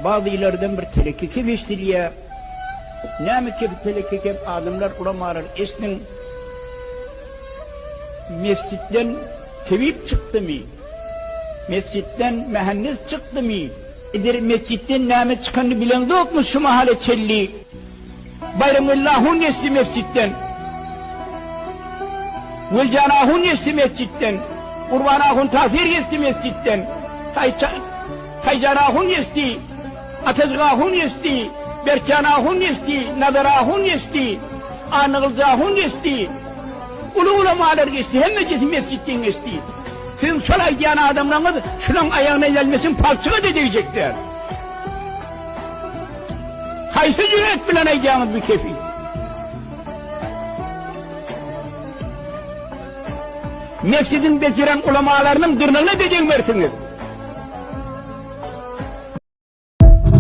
bazı ilerden bir telekeke veştiliye, ne ki bir telekeke adamlar uramalar, esnin mescitten tevip çıktı mı? Mescitten mühendis çıktı mı? Mescitten nâme çıkanı bilen de yok mu şu mahalle çelli? Bayramallahun geçti mescitten. Vülcanahun geçti mescitten. Kurbanahun tazir geçti mescitten. Taycanahun geçti. Atezgahun geçti. Berkanahun geçti. Nadarahun geçti. Anılcahun geçti. Ulu ulamalar geçti. Hem meclisi mescitten geçti. Sizin şolay diyen adamlarınız şunun ayağına gelmesin palçığa da diyecekler. Kaysı cüret bilen ayacağınız bir kefi. Mescidin beciren ulamalarının dırnağına diyeceklersiniz.